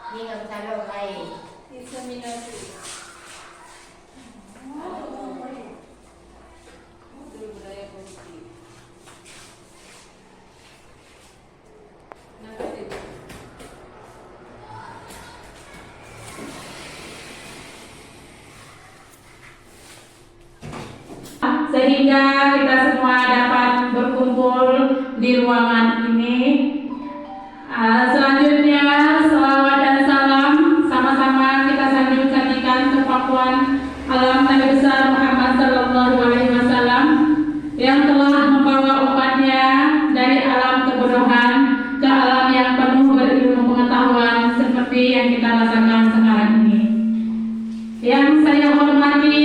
Dengan cara baik. Inseminasi. Budaya positif. Negatif. Sehingga kita semua dapat berkumpul di ruangan ini. Selanjutnya salawat dan salam sama-sama kita sanjung-sanjungkan kepakuan alam Nabi besar Muhammad Sallallahu Alaihi Wasallam yang telah membawa umatnya dari alam kebodohan ke alam yang penuh berilmu pengetahuan seperti yang kita rasakan sekarang ini. Yang saya hormati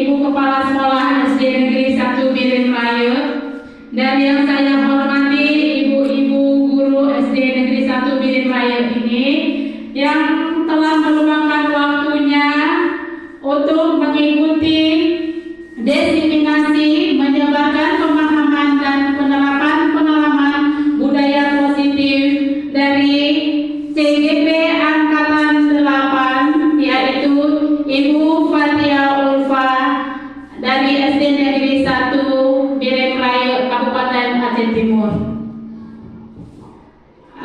Ibu Kepala Sekolah SD Negeri 1 Biren Raya, dan yang saya hormati ibu-ibu guru SD Negeri 1 Biren Raya ini yang telah meluangkan waktunya untuk mengikuti desiminasi menyebarkan pemahaman dan penerapan pengalaman budaya positif dari CGP Angkatan 8, yaitu Ibu Fatia Ulfa dari SD Negeri 1 Biren Raya Kabupaten Aceh Timur.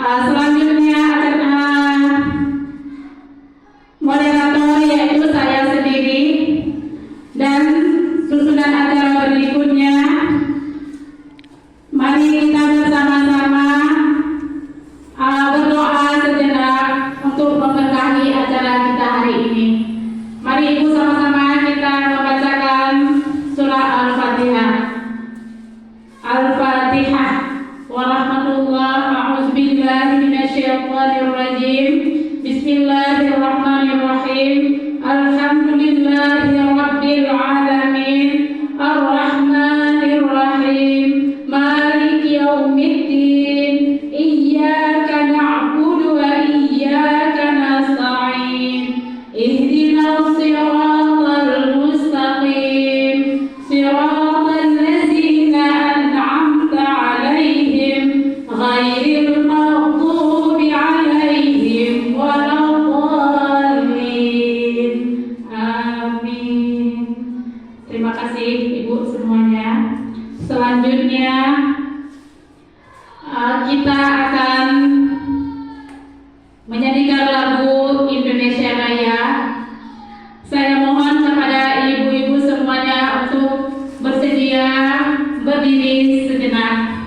Selanjutnya moderator yaitu saya sendiri, dan susunan acara berikutnya. Mari kita bersama-sama berdoa sejenak untuk memberkahi acara kita hari ini. Mari Ibu sama-sama kita membacakan surah Al-Fatihah. Al-Fatihah. Warahmatullahi a'udzubillahi minasyaitonirrajim. Bismillahirrahmanirrahim. Alhamdulillahi rabbil alamin. Ar-Rahmanirrahim. Maliki yaumiddin. Iyyaka na'budu wa iyyaka nasta'in. Ihdinas siratal mustaqim. Siratal ladzina an'amta 'alaihim ghairil maghdubi 'alaihim waladdallin. Amin. Terima kasih Ibu semuanya. Selanjutnya kita akan menyanyikan lagu Indonesia Raya. Saya mohon kepada ibu-ibu semuanya untuk bersedia berdiri sejenak.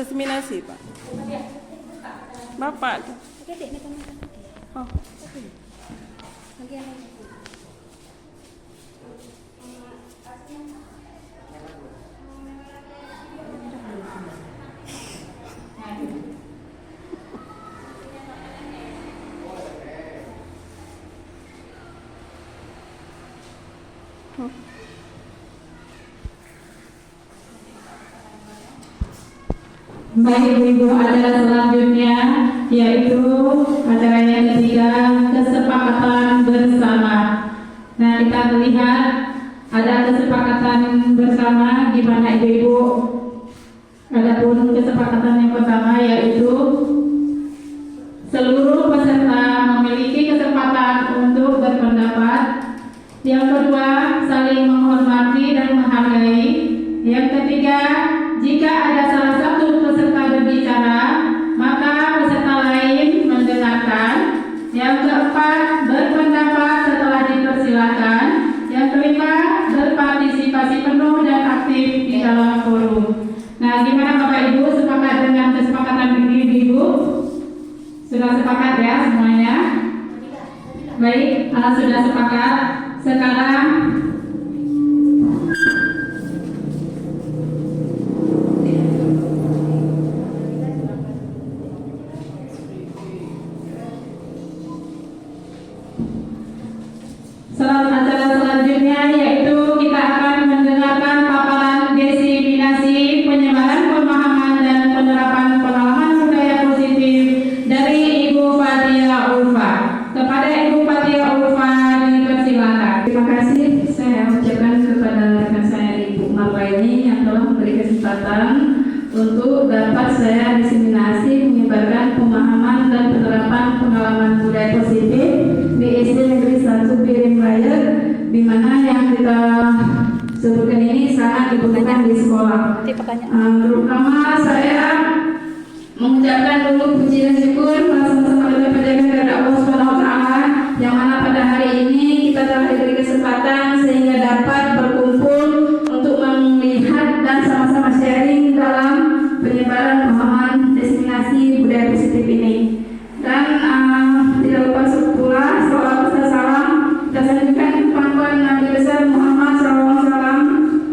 diseminasi, Pak. Bapak. Oh. Baik Ibu, acara selanjutnya yaitu acara yang ketiga, kesepakatan bersama. Nah, kita melihat ada kesepakatan bersama di mana Ibu-ibu. Adapun kesepakatan yang pertama yaitu seluruh peserta memiliki kesempatan untuk berpendapat. Yang kedua, saling menghormati dan menghargai. Yang ketiga, jika ada salah satu peserta berbicara, maka peserta lain mendengarkan. Yang keempat, berpendapat setelah dipersilakan. Yang kelima, berpartisipasi penuh dan aktif di dalam forum. Nah, gimana Bapak Ibu, sepakat dengan kesepakatan ini Ibu? Sudah sepakat ya semuanya? Baik, sudah sepakat. Sekarang acara selanjutnya yaitu kita akan mendengarkan paparan diseminasi penyebaran pemahaman dan penerapan pengalaman budaya positif dari Ibu Fathia Ulfa. Kepada Ibu Fathia Ulfa dipersilakan. Terima kasih saya ucapkan kepada rekan saya Ibu Marwaini yang telah memberi kesempatan untuk dapat saya diseminasi menyebarkan pemahaman dan penerapan pengalaman budaya positif di SD Negeri 1 Birim Raya, di mana yang kita sebutkan ini sangat dibutuhkan di sekolah. Terutama saya mengucapkan dulu puji dan syukur sama-sama kepada Allah Subhanahu wa taala yang mana pada hari ini kita telah diberi kesempatan sehingga dapat berkumpul untuk melihat dan sama-sama sharing dalam penyebaran pemahaman diseminasi budaya positif ini. Dan tidak lupa pula salawat serta salam kita sampaikan pangkuan Nabi besar Muhammad SAW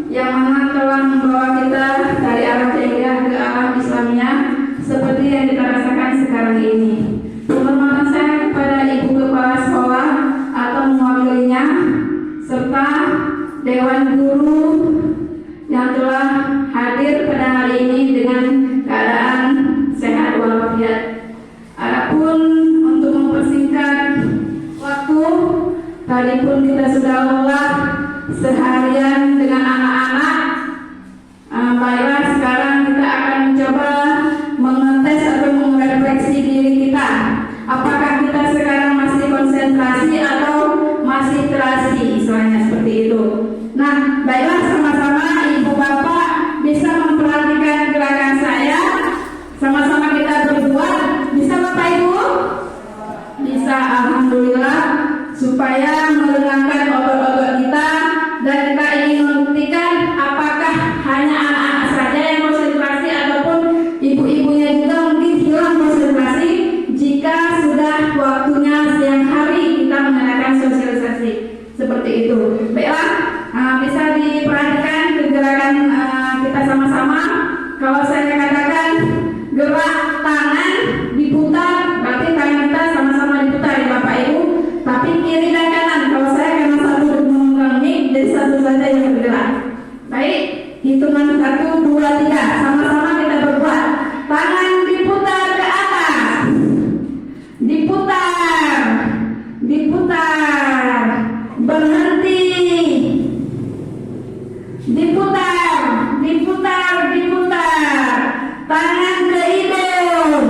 yang mana telah membawa kita dari arah jahiliyah ke alam Islamiyah seperti yang kita rasakan sekarang ini. Penghormatan saya kepada Ibu Kepala Sekolah atau mewakilinya serta Dewan Guru yang telah hadir pada hari ini dengan keadaan sehat walafiat. Adapun untuk mempersingkat waktu, tadi pun kita sudah lelah seharian dengan anak-anak. Baiklah, sekarang kita akan mencoba mengetes atau merefleksi diri kita. Apakah kita sekarang masih konsentrasi atau masih terasi, istilahnya seperti itu. Nah, baiklah sama-sama Ibu Bapak bisa memperhatikan gerakan saya. Sama-sama kita berbuat. Bisa Bapak Ibu? Bisa, alhamdulillah. Supaya melengangkan otot-otot kita dan kita ingin membuktikan apakah hanya anak-anak saja yang konsentrasi ataupun ibu-ibunya juga mungkin hilang konsentrasi jika sudah waktunya siang hari kita mengadakan sosialisasi seperti itu. Baiklah, bisa diperhatikan gerakan kita sama-sama. Kalau saya katakan gerak tangan diputar, berarti tangan kita sama-sama diputar ya Bapak Ibu. Tapi kiri dan kanan, kalau saya karena satu memegang mic, jadi satu saja yang bergerak. Baik, hitungan 1, 2, 3, sama-sama kita berbuat. Tangan diputar ke atas, diputar, diputar, berhenti, diputar, diputar, diputar, tangan ke hidung.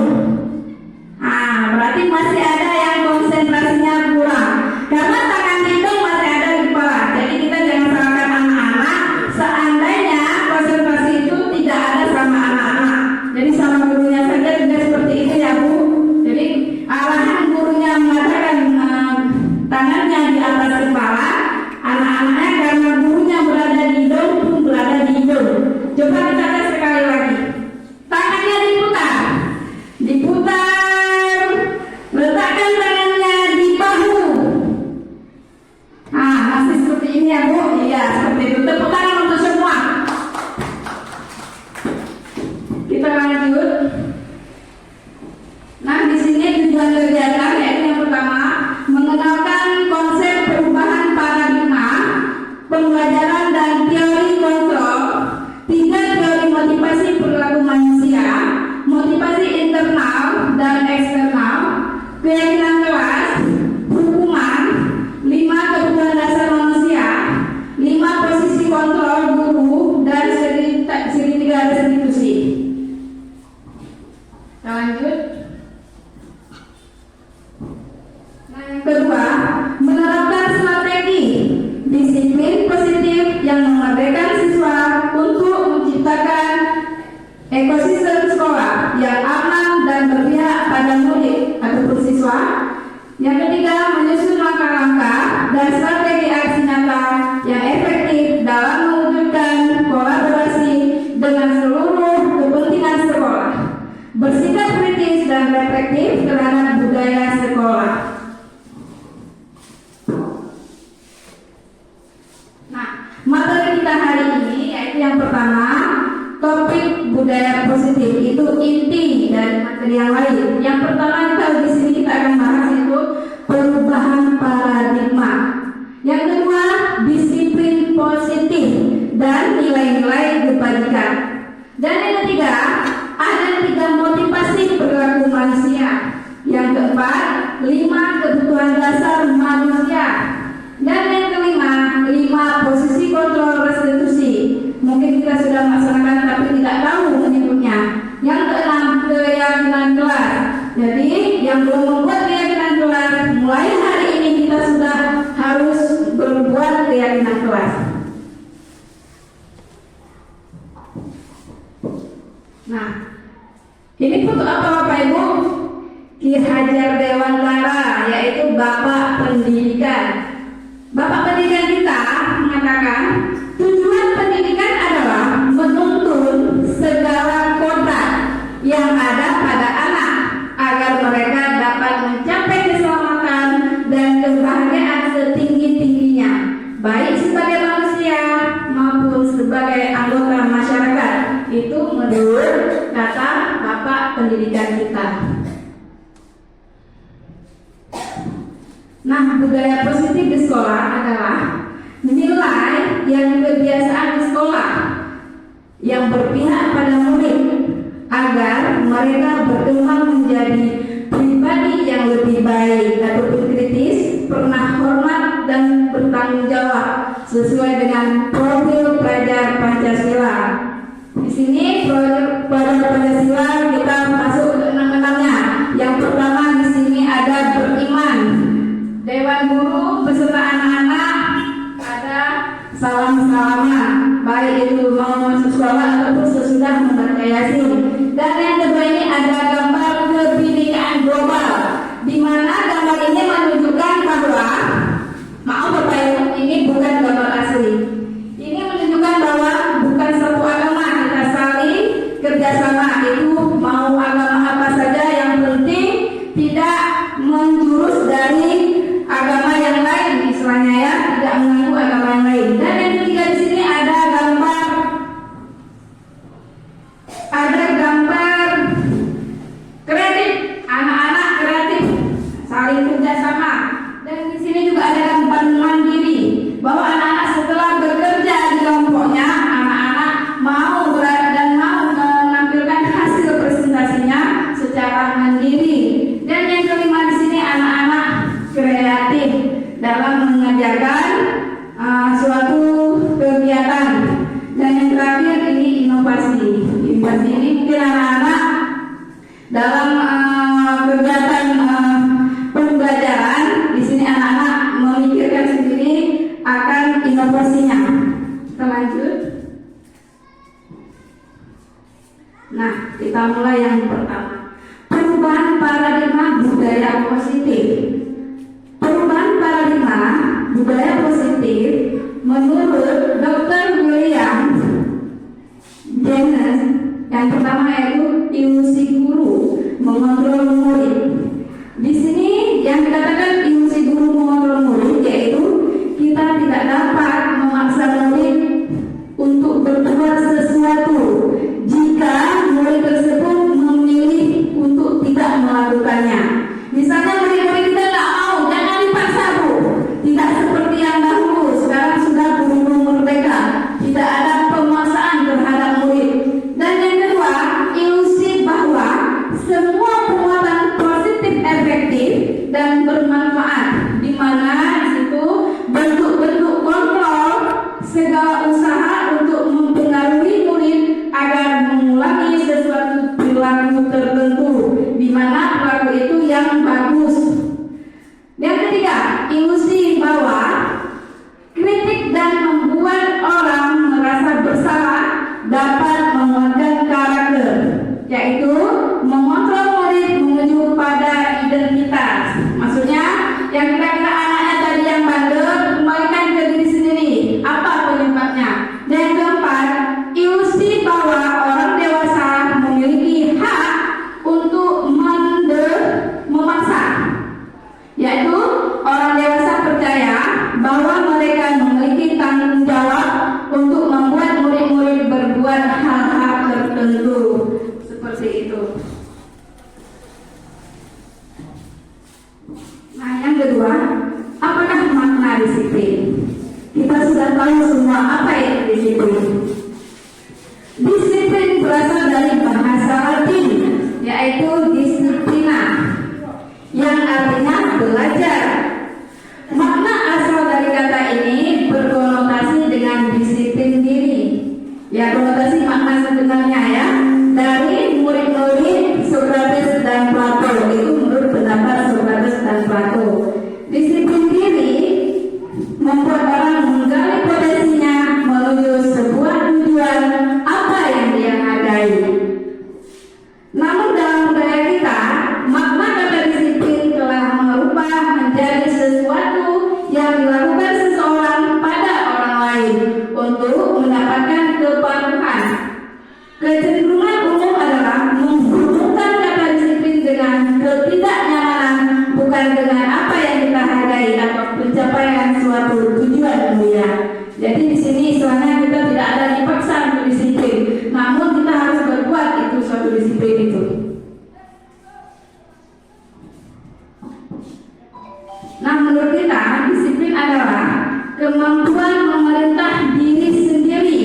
Berarti masih ada yang konsentrasinya kurang karena tangan hidung masih ada di kepala. Jadi kita jangan salahkan anak-anak seandainya konsentrasi itu tidak ada sama anak-anak. Jadi sama gurunya saja juga seperti itu ya Bu. Jadi arahan gurunya mengatakan tangannya di atas kepala, anak-anaknya karena gurunya berada di hidung pun berada di hidung. Coba kita tes sekali lagi. Tangannya keyakinan kelas, hukuman, 5 kebutuhan dasar manusia, 5 posisi kontrol guru, dan segitiga restitusi. Kita lanjut. Nah, yang kedua, menerapkan strategi disiplin positif yang memerdekakan siswa untuk menciptakan ekosistem sekolah yang aman dan berpihak pada murid ataupun siswa. Yang ketiga, menyusun langkah-langkah dan strategi aksi nyata yang efektif dalam mewujudkan kolaborasi dengan seluruh kepentingan sekolah, bersikap kritis dan reflektif terhadap budaya sekolah. Nah, materi kita hari ini yaitu yang pertama, topik budaya positif, itu inti dari materi yang lain. Yang pertama di sini kita akan bahas itu perubahan paradigma. Yang kedua, disiplin positif dan nilai-nilai kebajikan. Dan yang ketiga, ada 3 motivasi perilaku manusia. Yang keempat, 5 kebutuhan dasar manusia. Dan yang kelima, 5 posisi kontrol restitusi. Mungkin kita sudah melaksanakan tapi tidak tahu menyebutnya. Yang keenam, keyakinan kelas. Jadi yang belum membuat keyakinan kelas, mulai hari ini kita sudah harus berbuat keyakinan kelas. Nah, ini foto apa Bapak Ibu? Ki Hajar Dewantara, yaitu Bapak Pendidikan. Bapak Pendidikan kita mengatakan tujuan pendidikan adalah menuntun segala kodrat yang ada pada anak agar mereka dapat mencapai keselamatan dan kebahagiaan setinggi-tingginya, baik sebagai manusia maupun sebagai anggota masyarakat. Itu menurut kata Bapak Pendidikan kita. Nah, budaya positif di sekolah adalah nilai yang kebiasaan di sekolah yang berpihak pada murid agar mereka berkembang menjadi pribadi yang lebih baik ataupun kritis, pernah hormat dan bertanggung jawab sesuai dengan profil pelajar Pancasila. Di sini pelajar Pancasila kita masuk ke 6-6-nya. Yang pertama di sini ada beriman. Dewan guru beserta anak-anak ada salam-salaman, baik itu mau masuk sekolah ataupun sesudah membaca Yasin. Dan yang kedua ini ada gambar kebinekaan global, di mana gambar ini menunjukkan bahwa, maaf Bapak Ibu, ini bukan gambar asli. Ini menunjukkan bahwa bukan satu agama, kita saling kerjasama. Itu mau agama apa saja, yang penting tidak menjurus dari agama yang lain, istilahnya ya, tidak mengganggu agama yang lain. Dan yang ketiga di sini ada gambar kreatif, anak-anak kreatif saling kerjasama. Dan di sini juga ada gambar mandiri, bahwa anak-anak setelah bekerja di kelompoknya, anak-anak mau dan mau menampilkan hasil presentasinya secara mandiri. Dan yang kelima di sini anak-anak kreatif dalam mengerjakan suatu kegiatan. Dan yang terakhir ini inovasi. Inovasi ini mungkin anak-anak dalam kegiatan pembelajaran. Di sini anak-anak memikirkan sendiri akan inovasinya. Kita lanjut. Nah, kita mulai yang pertama. Perubahan paradigma budaya positif. Perubahan paradigma budaya positif menurut Dr. William James, yang pertama yaitu ilusi guru mengontrol murid. Di sini yang dikatakan ilusi guru mengontrol murid yaitu kita tidak dapat memaksa murid untuk berbuat sesuatu jika murid tersebut memilih untuk tidak melakukannya. Misalnya murid-murid kita tidak mau, jangan dipaksa Bu. Tidak seperti yang dahulu, sekarang sudah guru-guru merdeka. Tidak ada pemaksaan terhadap murid. Dan yang kedua, ilusi bahwa semua penguatan positif efektif Maksudnya yang kira-kira anaknya tadi yang bandel, kembalikan ke diri sendiri. Apa penyebabnya? Dan yang keempat, ilusi bahwa orang dewasa memiliki hak untuk memaksa, yaitu orang dewasa percaya bahwa mereka memiliki tanggung jawab untuk membuat murid-murid berbuat hal-hal tertentu seperti itu. Nah, yang kedua, apakah makna disiplin? Kita sudah tahu semua apa itu disiplin. Disiplin berasal dari bahasa Latin, yaitu disiplina, yang artinya belajar. Makna asal dari kata ini berkonotasi dengan disiplin diri. Ya, konotasi makna sebenarnya ya, dari murid-murid Sokrates dan Plato. Itu menurut pendapat Sokrates dan Plato. Disiplin diri membuat orang menggali potensinya menuju sebuah tujuan apa yang dia hargai. Namun dalam budaya kita, makna kata disiplin telah merubah menjadi sesuatu yang dilakukan seseorang pada orang lain untuk mendapatkan kepatuhan. Kecenderungan umum adalah menghubungkan kata disiplin dengan ketidaknyamanan, bukan dengan apa yang kita hargai atau pencapaian suatu tujuan mulia. Jadi di sini istilahnya kita tidak ada dipaksa untuk disiplin, namun kita harus berbuat itu suatu disiplin itu. Nah, menurut kita disiplin adalah kemampuan memerintah diri sendiri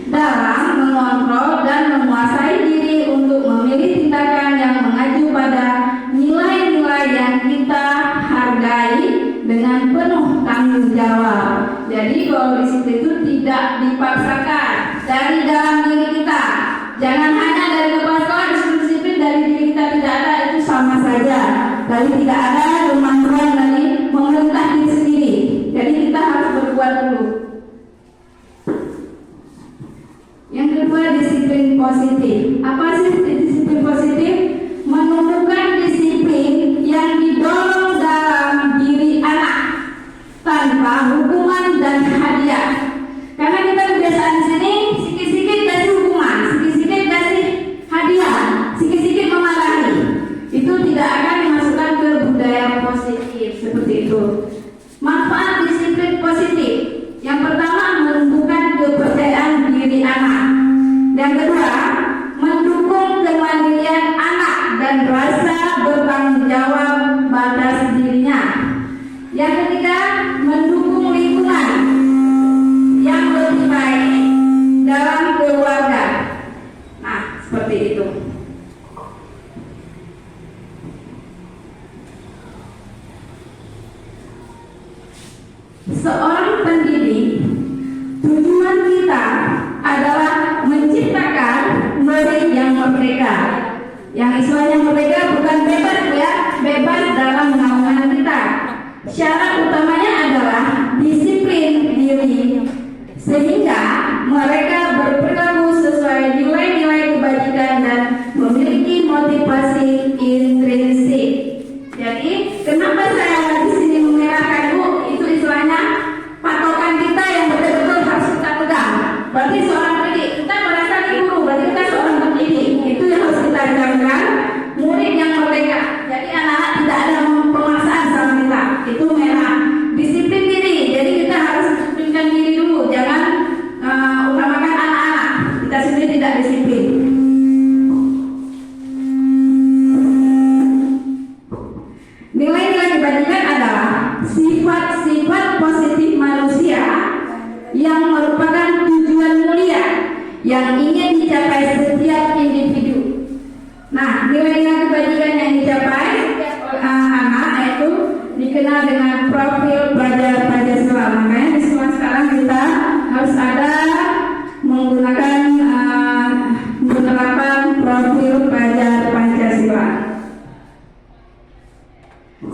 dalam mengontrol dan menguasai diri untuk memilih tindakan yang mengacu pada nilai-nilai yang kita hargai dengan penuh tanggung jawab. Jadi kalau disiplin itu tidak dipaksakan dari dalam diri kita. Jangan hanya dari kepala sekolah disiplin dari diri kita tidak ada, itu sama saja. Dari tidak ada kemampuan dari memerintah diri sendiri. Jadi kita harus berbuat dulu. Yang kedua, disiplin positif. Apa sih disiplin positif? Menunjukkan disiplin yang didorong dalam diri anak tanpa hukuman dan hadiah. Karena kita kebiasaan di sini sikit-sikit kasih hukuman, sikit-sikit kasih hadiah, sikit-sikit memarahi. Itu tidak akan dimasukkan ke budaya positif seperti itu. Manfaat disiplin positif. Yang pertama, menumbuhkan kepercayaan diri anak. Yang kedua, mendukung kemandirian anak dan rasa bertanggung jawab batas dirinya. Yang ketiga, mendukung lingkungan yang lebih baik dalam keluarga. Nah, seperti itu. Seorang pendidik, tujuan kita adalah menciptakan murid yang merdeka. Yang istilahnya merdeka bukan bebas ya, bebas dalam naungan kita. Syarat utamanya adalah disiplin diri, sehingga mereka berperilaku sesuai nilai-nilai kebajikan dan memiliki motivasi intrinsik. Jadi, kenapa saya di sini memerahkan Bu? Itu istilahnya patokan kita yang betul-betul harus kita pegang. Berarti seorang pendidik, kita merasa guru, berarti kita seorang pendidik. Itu yang harus kita jalankan, murid yang merdeka. Jadi anak-anak tidak ada pemaksaan sama kita. Itu merah. Disiplin diri. Jadi kita harus disiplinkan diri dulu. Jangan utamakan anak-anak. Kita sendiri tidak disiplin. Nilai-nilai kebajikan adalah sifat-sifat positif manusia yang merupakan tujuan mulia yang ingin dicapai setiap individu. Nah, nilai-nilai kebajikan yang dicapai oleh anak itu dikenal dengan profil pelajar Pancasila. Makanya di sekolah sekarang kita harus ada menerapkan profil pelajar Pancasila.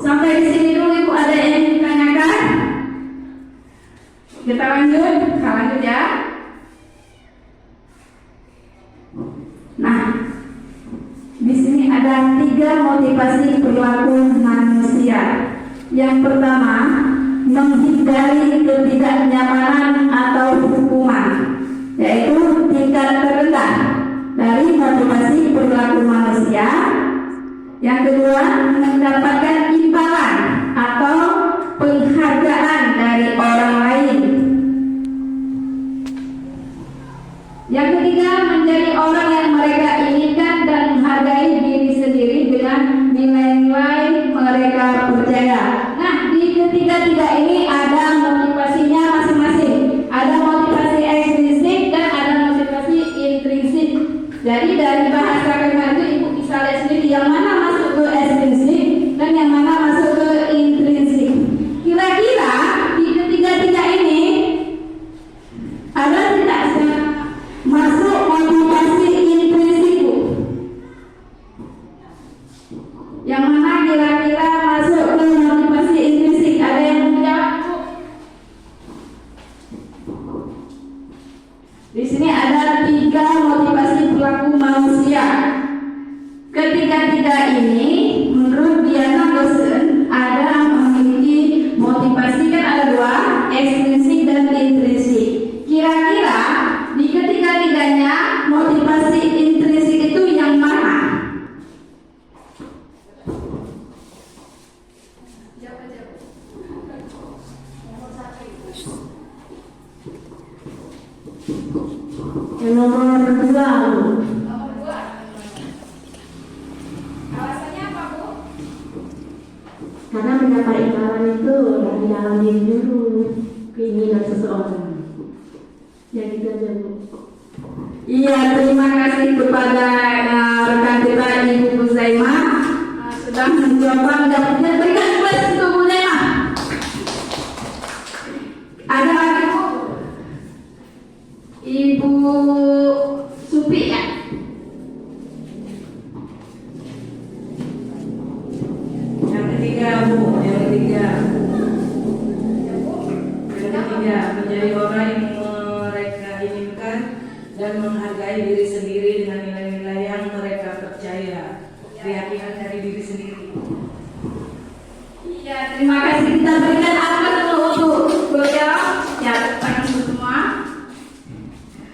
Sampai di sini dulu Ibu, ada yang ditanyakan? Kita lanjut ya. Nah, di sini ada 3 motivasi perilaku manusia. Yang pertama, menghindari ketidaknyamanan atau hukuman, yaitu tingkat terendah dari motivasi perilaku manusia. Yang kedua, mendapatkan imbalan atau penghargaan dari orang lain. Yang ketiga, menjadi orang yang mereka inginkan dan menghargai diri sendiri dengan nilai-nilai mereka percaya. Nah, di ketiga-tiga ini ada motivasinya masing-masing. Ada motivasi ekstrinsik dan ada motivasi intrinsik. Jadi dari bahasa kalimat itu Ibu bisa lihat sendiri yang mana masuk ke ekstrinsik dan yang mana masuk ke intrinsik. Kira-kira di ketiga-tiga ini ada tidak masuk motivasi intrinsik, Bu? Yang mana kira-kira masuk ke motivasi intrinsik? Ada yang menjawab, Bu? Di sini ada 3 motivasi perilaku manusia. Ketiga-tiga ini menurut Diana Gossen ada memiliki motivasi, kan ada 2, ekstrinsik dan intrinsik. Kira-kira di ketiga-tiganya motivasi intrinsik itu yang mana? Yang nomor 2. Alasannya apa, Bu? Karena mendapat imbalan itu dari dalam diri dulu, keinginan seseorang. Yang itu aja, Bu. Iya, terima kasih kepada rekan kita Ibu Huzaimah sudah mencoba mendapatkan. Berikan kelas untuk Bu Zaimah. Ada lagi, Bu? Ibu Supi, ya? Yang ketiga, Bu. Yang ketiga, menjadi orang yang mereka inginkan dan menghargai diri sendiri dengan nilai-nilai yang mereka percaya. Keyakinan dari diri sendiri. Iya, terima kasih. Kita berikan aplaus dulu untuk beliau. Ya, tangan semua.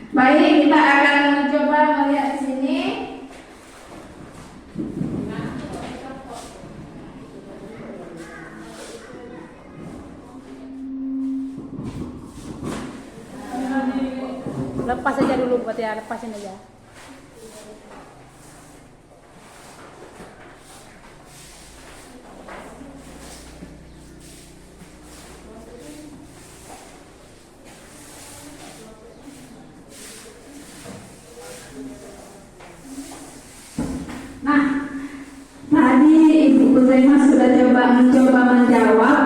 Baik, kita akan mencoba melihat di sini. Lepas aja dulu buat ya, lepasin aja. Nah, tadi Ibu Huzaimah sudah mencoba menjawab,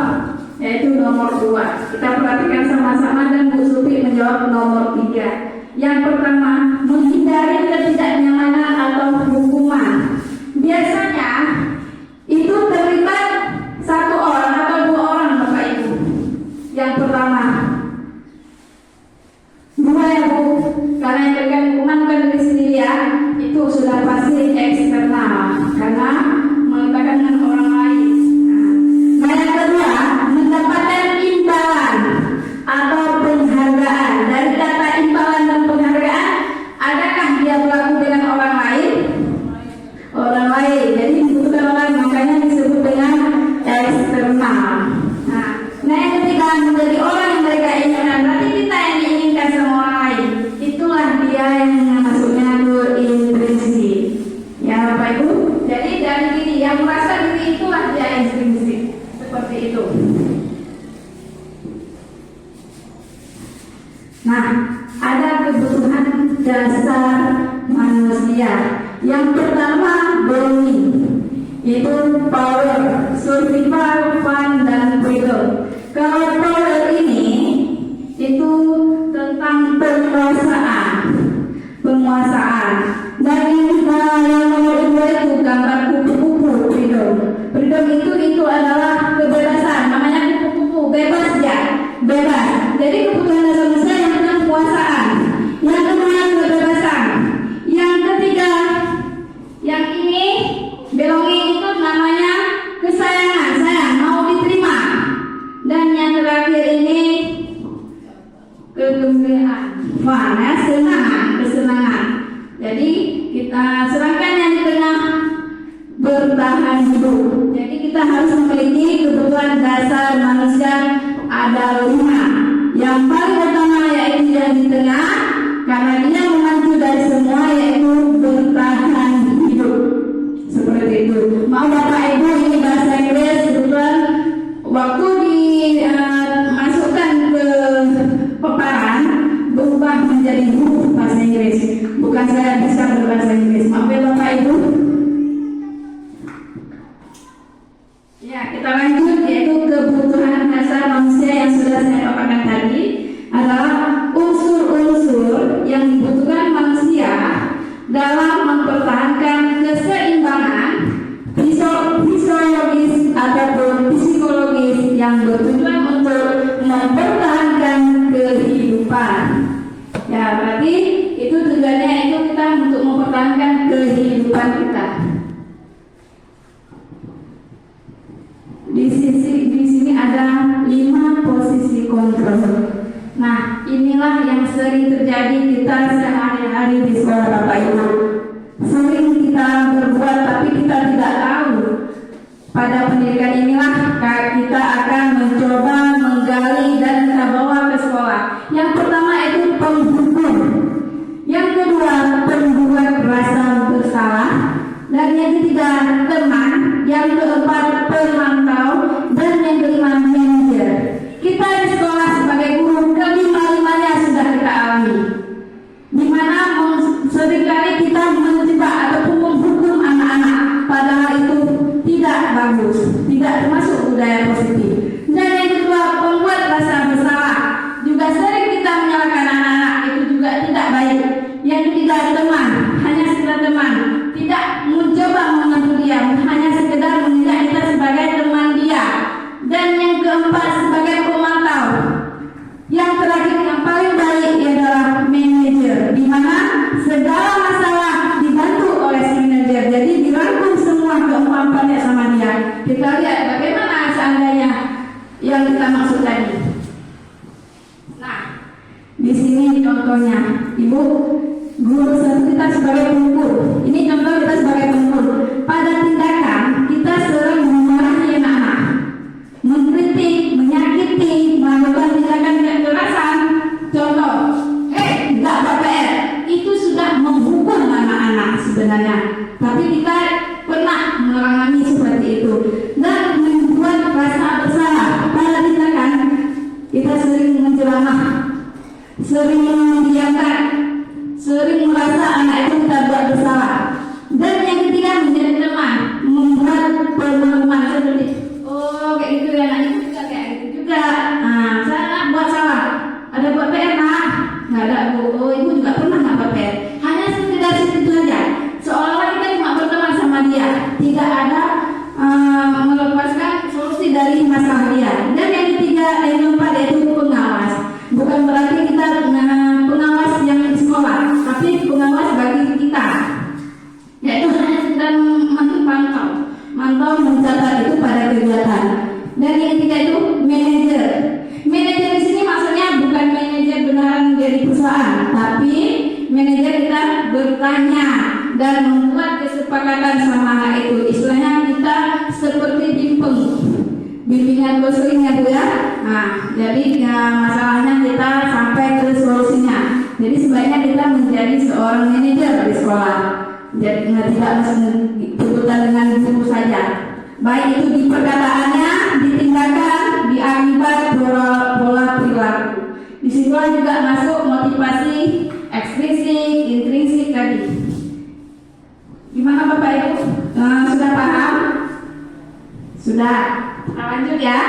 yaitu nomor 2. Kita perhatikan sama-sama dan Bu Supi menjawab nomor 3. Yang pertama, menghindari ketidaknyamanan atau hukuman. Biasanya itu terlibat 1 orang atau 2 orang, Bapak Ibu. Yang pertama, 2 ya, Bu. Karena yang berikan hukuman bukan diri sendiri ya. Itu sudah pasti eksternal karena meletakkan dengan orang lain. Nah, yang kedua, mendapatkan imbalan atau penghargaan. Dari kata imbalan dan penghargaan, adakah dia berlaku dengan orang lain? Orang lain. Jadi disebutkan orang, makanya disebut dengan eksternal. Nah, yang ketiga, menjadi orang yang mereka inginkan. Berarti kita yang diinginkan sama orang lain. Itulah dia yang masuknya ke intrinsik. Ya, Bapak Ibu. Jadi dari diri yang merasa diri itulah dia intrinsik. Seperti itu. Nah, ada kebutuhan dasar manusia. Yang pertama, belonging. Itu power, survival, fun, dan freedom. Kalau power ini itu tentang penguasaan. Dan yang nomor 2 itu gambar kupu-kupu, freedom. Freedom itu adalah kebebasan. Namanya kupu-kupu, bebas ya, bebas. Jadi kebutuhan dasar manusia yang tentang penguasaan. Yang kedua, kebebasan. Yang ketiga, yang ini belonging itu namanya kesayangan. dasar manusia ada 5. Yang paling utama yaitu yang di tengah, karena dia mengacu dari semua, yaitu bertahan hidup. Seperti itu. Mau Bapak Ibu, ini bahasa Inggris kebetulan waktu dimasukkan ke paparan berubah menjadi buku bahasa Inggris. Bukan saya bisa berbahasa Inggris. Maaf ya Bapak Ibu. Ya, kita lanjut, yaitu kebutuhan dasar manusia yang sudah saya paparkan tadi adalah unsur-unsur yang dibutuhkan manusia dalam mempertahankan keseimbangan fisiologis ataupun psikologis yang bertujuan untuk mempertahankan kehidupan. Ya, berarti itu tujuannya itu kita untuk mempertahankan kehidupan kita. Di sini ada 5 posisi kontrol. Nah, inilah yang sering terjadi kita sehari-hari di sekolah Bapak Ibu. Sering kita berbuat tapi kita tidak tahu. Pada pendidikan inilah kita akan mencoba menggali dan kita bawa ke sekolah. Yang pertama itu penghukum. Yang kedua, pembuat rasa bersalah. Dan yang ketiga, teman. Yang keempat, pemantau. Dan yang kelima, manajer. Kita di sekolah sebagai guru, kelima-limanya sudah kita alami. Di mana seringkali kita menjebak ataupun menghukum anak-anak, padahal itu tidak bagus, tidak termasuk budaya positif. Dan yang kedua, pembuat rasa bersalah. Juga sering kita menyalahkan anak-anak, itu juga tidak baik. Yang ketiga, teman, hanya sekedar teman, tidak mencoba menyentuh dia, hanya sekedar menilai kita sebagai teman dia. Dan yang keempat, sebagai pemantau. Yang terakhir, yang paling baik adalah manajer, di mana segala masalah dibantu oleh si manajer. Jadi dirangkum semua keempat-empatnya sama dia. Kita lihat bagaimana seandainya yang kita maksud tadi. Nah, di sini contohnya, Ibu, guru kita sebagai pengurus. Ini contoh kita sebagai pengurus. Pada tindakan kita sering memarahi anak-anak, mengkritik, menyakiti, melakukan tindakan kekerasan. Contoh, tidak BPR, itu sudah menghukum anak-anak sebenarnya. Tapi kita pernah mengalami seperti itu dan membuat rasa bersalah pada tindakan. Kita sering menceramah, sering memdiamkan, sering merasa anak itu kita buat bersalah. Dan yang ketiga, menjadi teman, membuat pemahaman seperti kayak gitu ya, anak itu juga kayak gitu juga. Nah, saya buat salah, ada buat PR nak, nggak ada bu. Ibu juga pernah nggak buat PR. Hanya sekedar situ saja, seolah-olah kita cuma berteman sama dia, tidak ada melepaskan solusi dari masalah dia. Dan yang ketiga, yang keempat yaitu pengawas. Bukan berarti kita pengawas yang di sekolah, tapi pengawas bagi kita, yaitu hanya sekedar mantau mencatat itu pada kegiatan. Dan yang ketiga itu manajer. Manajer di sini maksudnya bukan manajer benaran dari perusahaan, tapi manajer kita bertanya dan membuat kesepakatan sama anak itu. Istilahnya kita seperti bimbingan konseling ya Bu ya. Nah, jadi masalahnya kita sampai ke solusinya. Jadi sebaiknya kita menjadi seorang manajer di sekolah. Jadi tidak berhubungan dengan guru saja. Baik itu di perkataannya, di tindakan, di akibat pola perilaku. Di situ juga masuk motivasi eksplisit, intrinsik tadi. Gimana Bapak Ibu? Sudah paham? Sudah. Kita lanjut ya.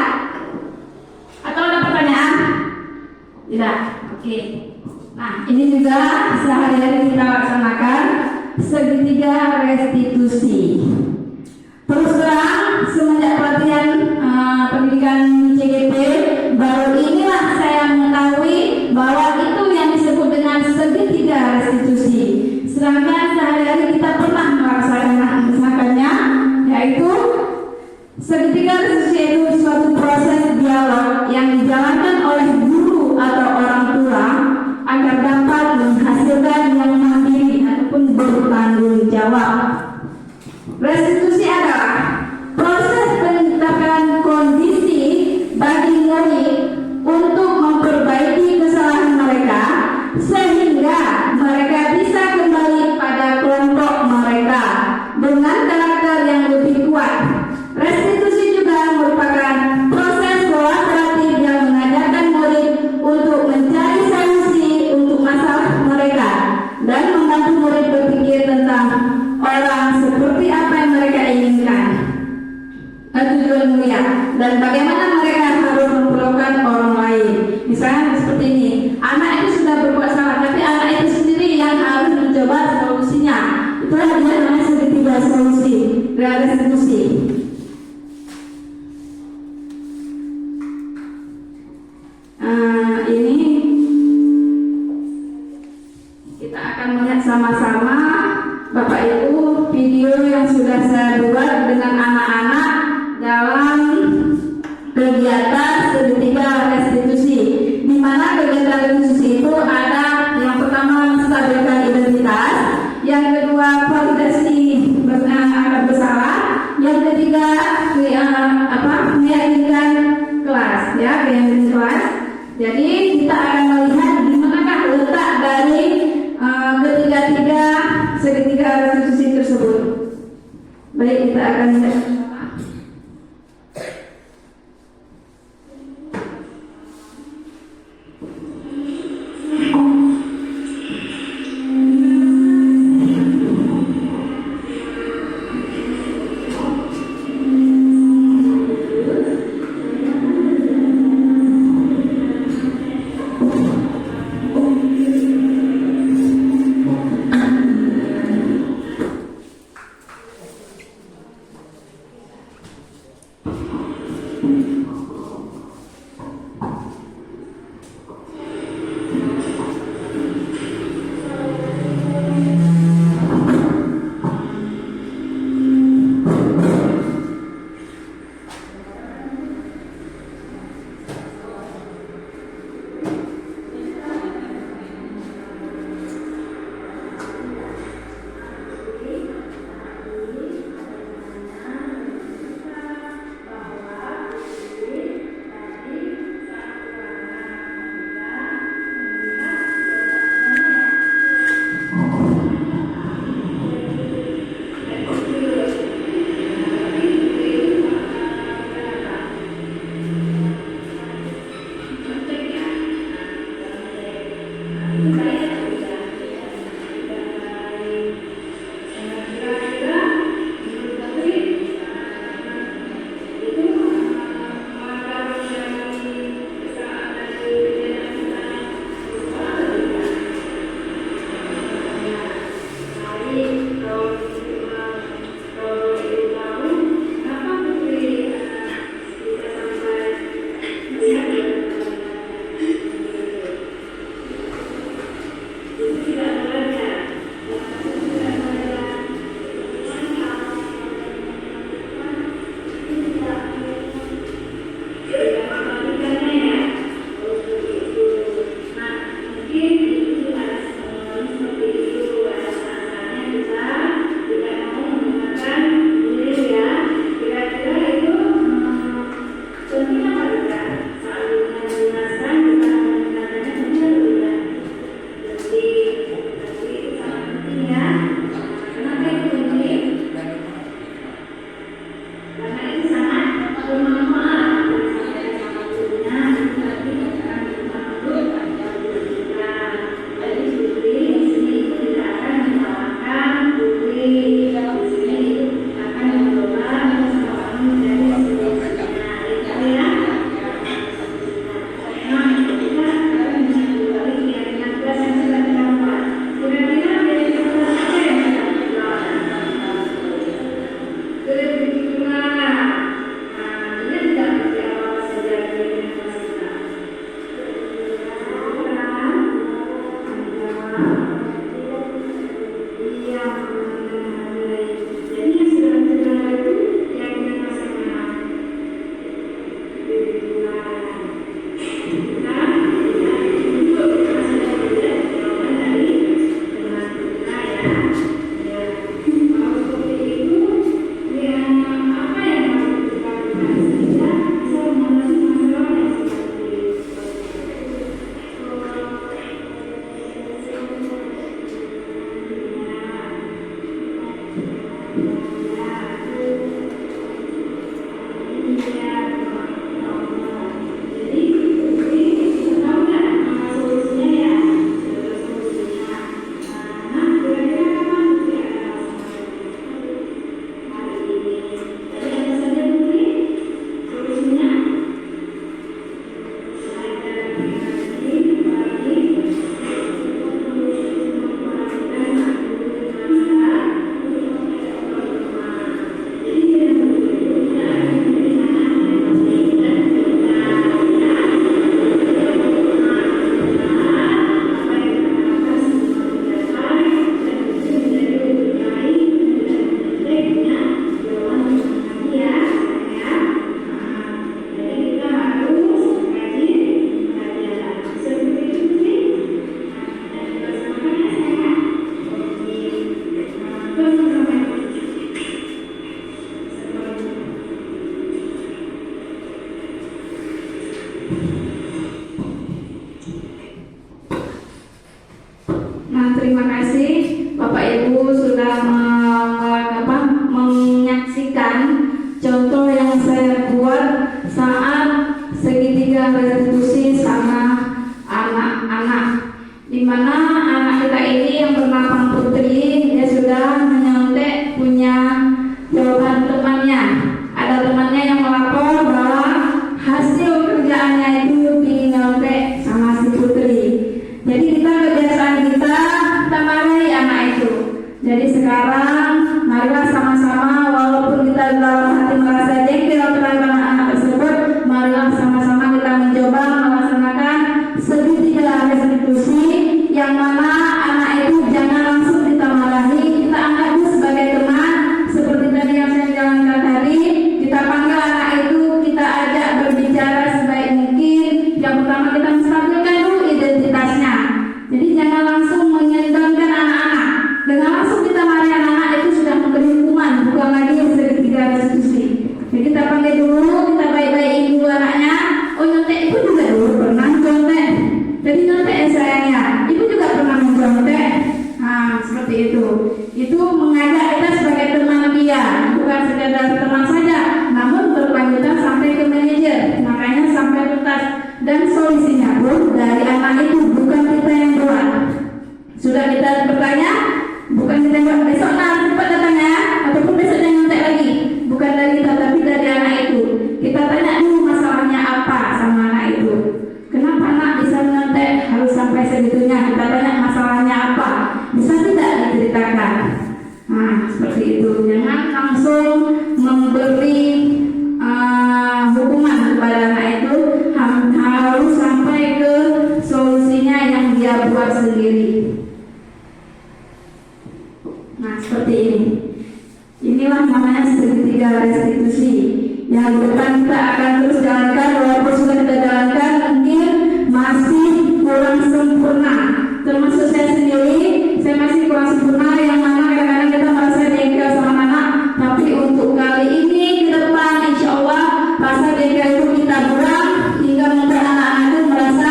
Atau ada pertanyaan? Tidak. Oke. Nah, ini juga sehari-hari kita laksanakan segitiga restitusi. Terus terang, semenjak pelatihan pendidikan CGP, baru inilah saya mengetahui bahwa itu yang disebut dengan segitiga restitusi. Sedangkan sehari-hari kita pernah melaksanakannya, yaitu segitiga restitusi itu suatu proses dialog yang dijalankan oleh guru atau orang tua agar dapat menghasilkan yang mandiri ataupun bertanggung jawab. Restitusi adalah proses penetapan kondisi dan bagaimana mereka harus memperlakukan orang lain. Misalnya seperti ini, anak itu sudah berbuat salah, tapi anak itu sendiri yang harus mencoba solusinya. Itulah dia namanya segitiga solusi, restitusi. Ini kita akan melihat sama-sama Bapak Ibu video yang sudah saya buat dengan anak-anak dalam kegiatan segitiga restitusi, di mana kegiatan restitusi itu ada yang pertama menstabilkan identitas, yang kedua validasi akan bersalah, yang ketiga meyakinkan kelas, ya, meyakinkan kelas. Jadi kita akan melihat di manakah letak dari ketiga-tiga segitiga restitusi tersebut. Baik, kita akan lihat. Nah, terima kasih Bapak Ibu sudah menyaksikan contoh yang saya buat saat segitiga restitusi sama anak-anak, di mana anak kita ini yang bernama Putri, dia sudah menyontek punya jawaban temannya. Ada temannya yang melapor bahwa hasil kerjaannya itu dinyontek sama si Putri. Jadi kita kebiasaan kita marahi anak itu. Jadi sekarang marilah sama-sama, walaupun kita dalam hati merasa jengkel terhadap anak tersebut, marilah sama-sama kita mencoba melaksanakan segitiga restitusi, yang mana anak itu jangan langsung kita marahi, kita anggap itu sebagai teman. Seperti tadi yang saya jalankan tadi, kita panggil anak itu, kita ajak berbicara sebaik mungkin. Yang pertama kita menstabilkan dulu identitasnya. Jadi jangan langsung menyendangkan anak-anak. Dengan langsung kita marahi anak-anak itu sudah memberi hukuman, bukan lagi yang segitiga restitusi. Jadi kita panggil dulu, kita baik-baikin dulu anaknya. Oh, nyontek ibu juga dulu pernah nyontek. Jadi nyontek ya sayangnya, ibu juga pernah nyontek. Nah, seperti itu. Itu mengajak kita sebagai teman dia, bukan sekedar teman saja, namun berkelanjutan sampai ke manajer. Makanya sampai tuntas. Dan solusinya pun dari anak itu, bukan kita yang buat. Sudah kita bertanya, bukan kita yang buat. Besok cepat datangnya, ataupun besoknya nyontek lagi. Bukan dari kita, tapi dari anak itu. Kita tanya dulu masalahnya apa sama anak itu. Kenapa anak bisa nyontek harus sampai segitunya? Kita tanya masalahnya apa. Bisa tidak diceritakan? Nah, seperti itu. Jangan langsung memberi hukuman kepada anak itu, harus sampai ke solusinya yang dia buat sendiri. Nah, seperti ini. Inilah namanya segitiga restitusi. Yang depan kita akan terus jalankan, walaupun sudah kita jalankan, mungkin masih kurang sempurna. Termasuk saya sendiri, saya masih kurang sempurna, yang mana kadang-kadang kita merasa jengkel sama anak. Tapi untuk kali ini ke depan, insya Allah rasa jengkel itu kita buang, hingga membuat anak-anak itu merasa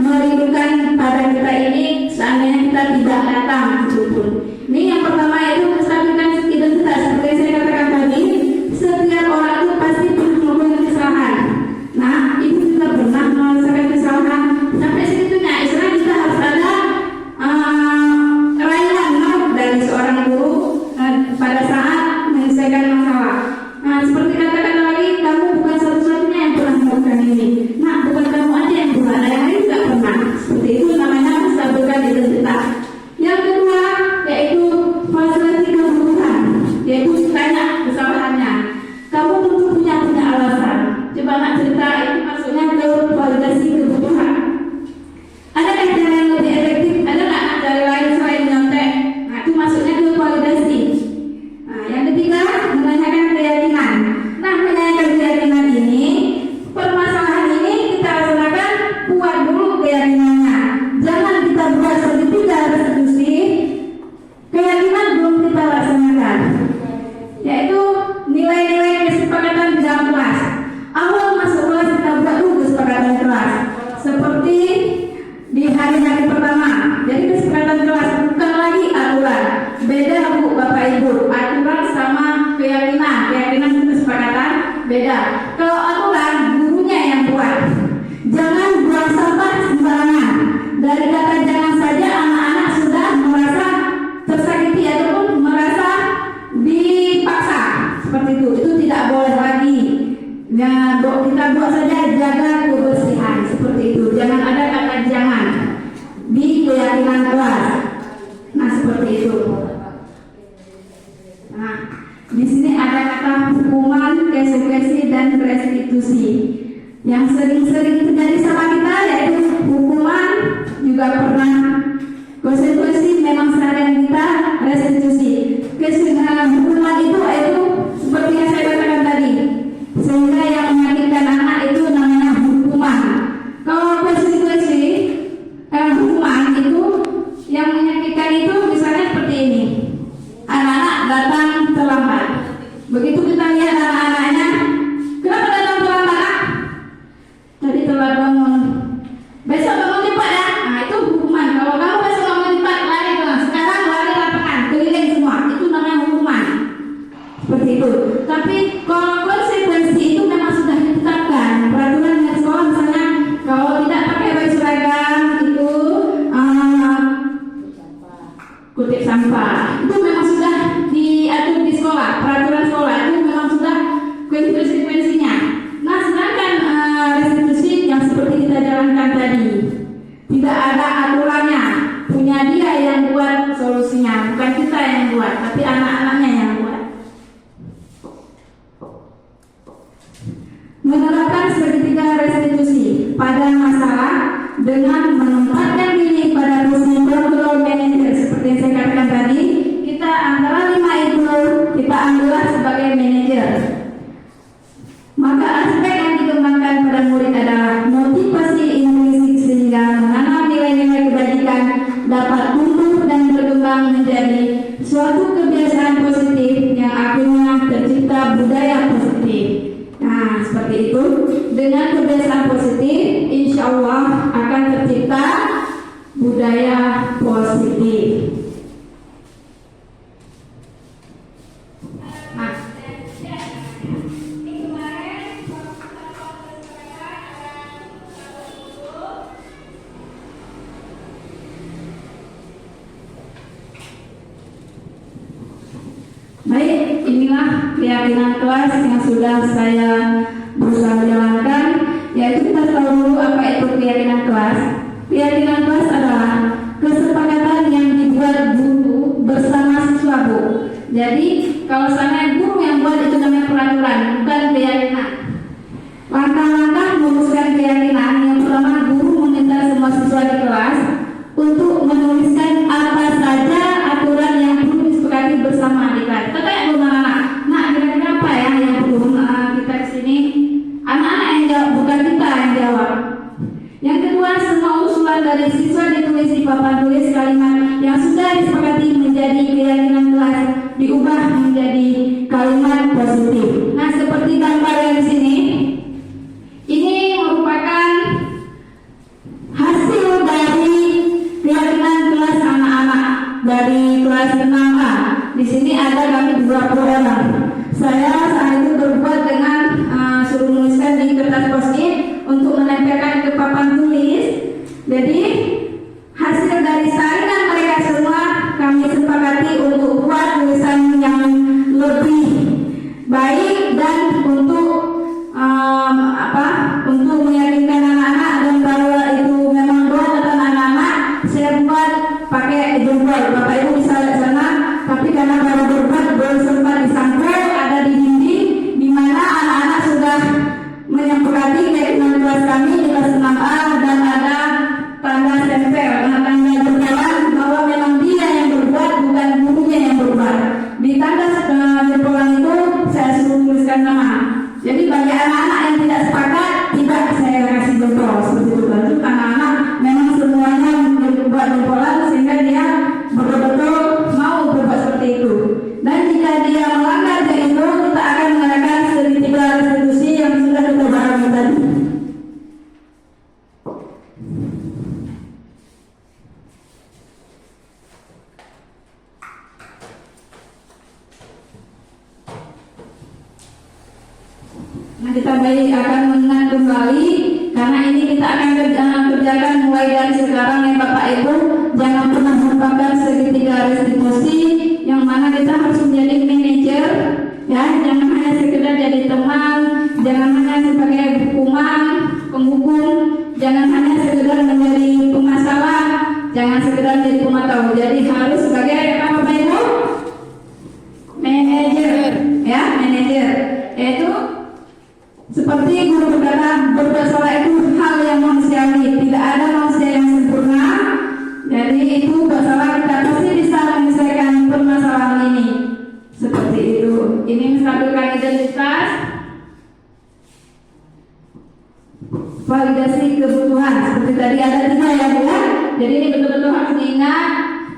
merindukan pada kita ini, seandainya kita tidak datang itu pun. Ini yang pertama itu menstabilkan identitas. Seperti saya katakan tadi, setiap orang itu pasti pernah melakukan kesalahan. Nah, itu juga pernah merasakan kesalahan. Sampai segitunya, istilah kita harus ada raihan dari seorang guru pada saat menyelesaikan masalah. Nah, seperti kata-kata lagi, kamu bukan satu-satunya yang pernah melakukan ini. Nah, bukan kamu aja yang buat, ada yang lain juga pernah. Seperti itu namanya menstabilkan identitas. Yang kedua yaitu fasilitasi kebutuhan, yaitu tanya kesalahannya. Kamu tentu punya alasan. Coba nak cerita, itu maksudnya ke validasi kebutuhan. Adakah cara yang lebih efektif? Ada nggak cara lain selain nyontek? Nah, itu maksudnya ke validasi. Nah, yang ketiga menanyakan keyakinan. Nah, menanyakan keyakinan ini, permasalahan ini kita laksanakan, buat dulu keyakinannya. Jangan kita buat segitiga restitusi, keyakinan belum kita laksanakan. Yaitu nilai-nilai kesepakatan di dalam kelas. Awal masuk kelas kita buat dulu kesepakatan kelas. Seperti di hari-hari pertama. Jadi kesepakatan kelas bukan lagi aturan. Beda Bu, Bapak Ibu. Aturan sama keyakinan. Keyakinan itu kesepakatan beda. Kalau aturan gurunya yang buat. Jangan buang sampah sembarangan. Dari kata jangan saja anak-anak sudah merasa tersakiti ataupun merasa dipaksa. Seperti itu tidak boleh lagi. Ya, kita buat saja jaga kebersihan. Seperti itu. Jangan ada kata jangan di keyakinan kelas. Nah, seperti itu. Nah, di sini ada kata hukuman, konsekuensi dan restitusi. Yang sering-sering terjadi sama kita yaitu hukuman, juga pernah konsekuensi memang seharian kita, restitusi. Hukuman itu seperti yang saya katakan tadi, sehingga yang menyakitkan anak itu namanya hukuman. Kalau konsekuensi hukuman itu yang menyakitkan itu misalnya seperti ini, anak-anak datang terlambat. Begitu kita lihat anak-anaknya, kenapa datang terlambat? Tadi telat dengan menempatkan diri pada posisi control manager seperti yang saya katakan tadi, kita antara 5 itu kita ambillah sebagai manajer. Maka aspek yang dikembangkan pada murid adalah motivasi intrinsik sehingga menanam nilai-nilai kebajikan dapat tumbuh dan berkembang menjadi suatu kebiasaan positif yang akhirnya tercipta budaya positif. Nah, seperti itu. Dengan kebiasaan positif, insya Allah akan tercipta budaya positif. Nah, baik, inilah keyakinan kelas yang sudah saya berusaha jalankan, yaitu kita tahu dulu apa itu keyakinan kelas. Keyakinan kelas adalah kesepakatan yang dibuat guru bersama siswa, Bu. Jadi kalau saya guru yang buat itu namanya peraturan, bukan keyakinan. Langkah-langkah merumuskan keyakinan, yang pertama guru meminta semua siswa di kelas untuk menuliskan apa saja aturan yang perlu disepakati bersama di kelas. Kita tanya dulu anak-anak, nah kira-kira apa ya yang perlu kita kesini? Anak-anak yang jawab, bukan kita yang jawab. Yang kedua, semua usulan dari siswa ditulis di papan tulis kalimat yang sudah disepakati menjadi keyakinan kelas diubah menjadi kalimat positif. Nah, seperti gambar yang di sini, ini merupakan hasil dari keyakinan kelas anak-anak dari kelas 6A. Di sini ada kami 20 orang. Saya saat itu berbuat dengan suruh menuliskan di kertas post-it untuk menempelkan ke papan tulis. Jadi hasil dari saringan mereka semua kami sepakati untuk buat tulisan yang lebih baik dan untuk untuk meyakinkan anak-anak dan bahwa itu memang doa tentang anak-anak. Saya buat pakai jempol, Bapak Ibu bisa lihat sana. Tapi karena baru berbuat belum sempat disangkul, ada di dinding di mana anak-anak sudah menyepakati keyakinan kelas kami di kelas 6A dan ada tanda stempel, tanda jempolan bahwa memang dia yang berbuat, bukan gurunya yang berbuat. Di tanda jempolan itu saya suruh tuliskan nama. Jadi bagi anak-anak yang tidak sepakat, tidak saya kasih jempol seperti itu. Lalu anak-anak memang semuanya berbuat jempolan sehingga dia betul-betul mau berbuat seperti itu. Dan jika dia melanggar itu, kita akan mengadakan segitiga restitusi yang sudah kita bahas tadi. Nah, kita baik akan mengingat kembali karena ini kita akan kerjakan mulai dari sekarang ya Bapak Ibu. Jangan pernah melupakan segitiga restitusi yang mana kita harus menjadi manajer ya. Jangan hanya sekedar jadi teman, jangan hanya sebagai hukuman, penghukum, jangan hanya sekedar menjadi pemasalah, jangan sekedar jadi pemantau. Jadi harus sebagai apa Bapak Ibu? Manajer ya, manajer. Yaitu seperti guru berkata, berbuat salah itu hal yang manusiawi, tidak ada manusia yang sempurna. Jadi itu bersalah kita pasti bisa menyelesaikan permasalahan ini. Seperti itu. Ini menstabilkan identitas, validasi kebutuhan. Seperti tadi ada 3 ya Bu. Jadi ini betul-betul harus diingat.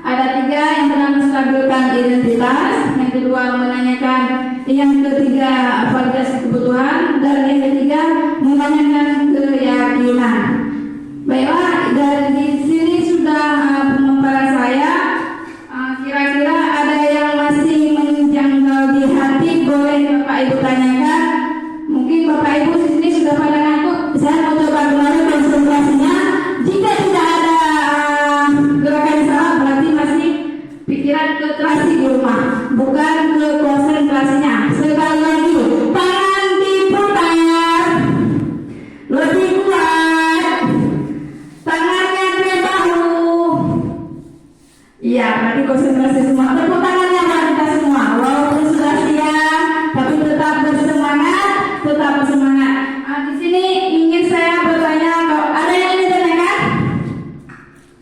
Ada 3 yang pernah menstabilkan identitas, yang kedua menanyakan, yang ketiga validasi kebutuhan, dan yang ketiga menanyakan keyakinan. Baiklah, dari sini sudah pemaparan saya. Kira-kira ada yang masih menjanggal di hati, boleh Bapak Ibu tanyakan. Mungkin Bapak Ibu di sini sudah pada ngantuk. Saya mau coba kembali konsentrasinya. Jika tidak ada gerakan salah, berarti masih pikiran ke terasi di rumah, bukan ke konsentrasinya. Sekali lagi, tangan diputar lebih kuat, tangannya ke bahu. Iya, berarti konsentrasi semua. Tepuk tangannya buat kita semua. Walaupun sudah siang, tapi tetap bersemangat, tetap bersemangat. Di sini ingin saya bertanya, kalau ada yang ingin ditanyakan?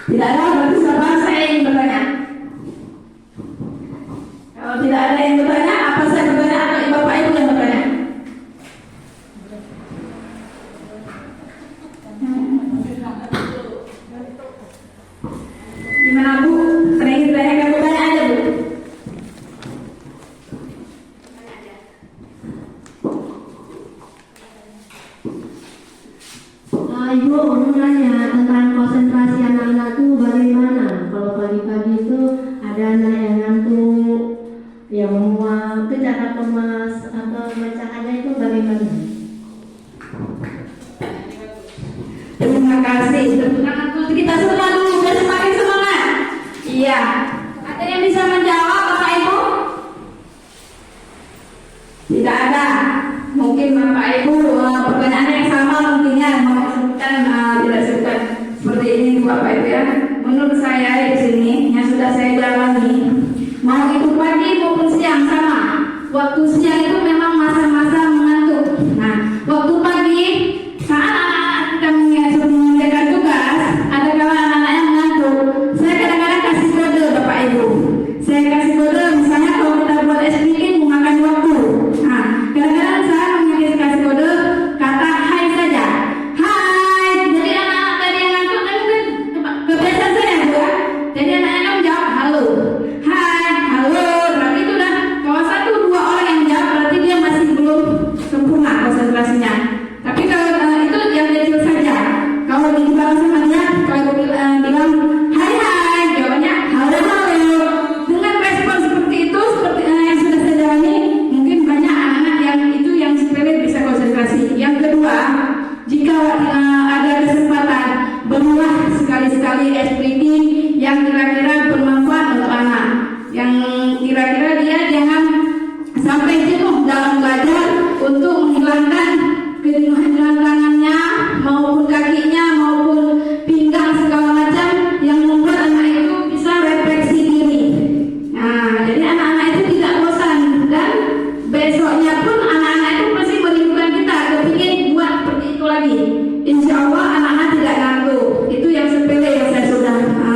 Tidak ada, berarti siapa saya yang bertanya? Kalau tidak ada yang bertanya, apa saya bertanya atau Bapak Ibu yang bertanya? Gimana Bu? Ada yang ditanyakan, bertanya aja Bu. Ibu mau nanya tentang konsentrasi anak-anak itu bagaimana? Kalau pagi-pagi itu ada anak yang ngantuk, yang mual, itu cara kemas atau bacaannya itu bagaimana? Terima kasih. Tepuk tangan untuk kita semua dulu biar semakin semangat. Iya. Ada yang bisa menjawab Bapak Ibu? Tidak ada. Mungkin Bapak Ibu pertanyaannya yang sama mungkinnya mau sebutkan tidak sebutkan seperti ini Bapak Ibu ya. Menurut saya di sini yang sudah saya jalani mau itu pagi maupun siang sama. Waktu siang itu memang masa-masa mengantuk. Nah, waktu pagi saat anak-anak kita mengerjakan tugas, ada kalanya anak-anak yang mengantuk. Saya kadang-kadang kasih kode Bapak Ibu. Saya kasih kode misalnya kalau kita buat es bikin memakan waktu. Nah, kadang-kadang saya kasih kode kata hai saja. Hai. Jadi anak-anak tadi yang ngantuk kan kebiasaan saya Bu. Jadi anak-anak menjawab halo. Hai, halo. Berarti itu udah kalau 1-2 orang yang menjawab berarti dia masih belum sempurna konsentrasinya. Tapi kalau itu yang kecil saja. Kalau dibalas sama dia, kalau bilang hai hai, jawabannya halo halo. Dengan respon seperti itu, seperti yang sudah saya jalani, mungkin banyak anak-anak yang itu yang sepele bisa konsentrasi. Yang kedua, jika ada kesempatan berulah sekali-sekali expliking yang kira-kira bermanfaat untuk anak, yang kira-kira dia jangan sampai jenuh dalam belajar untuk menghilangkan kejenuhan tangannya maupun kakinya maupun pinggang segala macam yang membuat anak itu bisa refleksi diri. Nah, jadi anak-anak itu tidak bosan dan besoknya pun anak-anak itu pasti merindukan kita, kepingin buat seperti itu lagi. Insya Allah anak-anak tidak ngantuk. Itu yang sepele yang saya sudah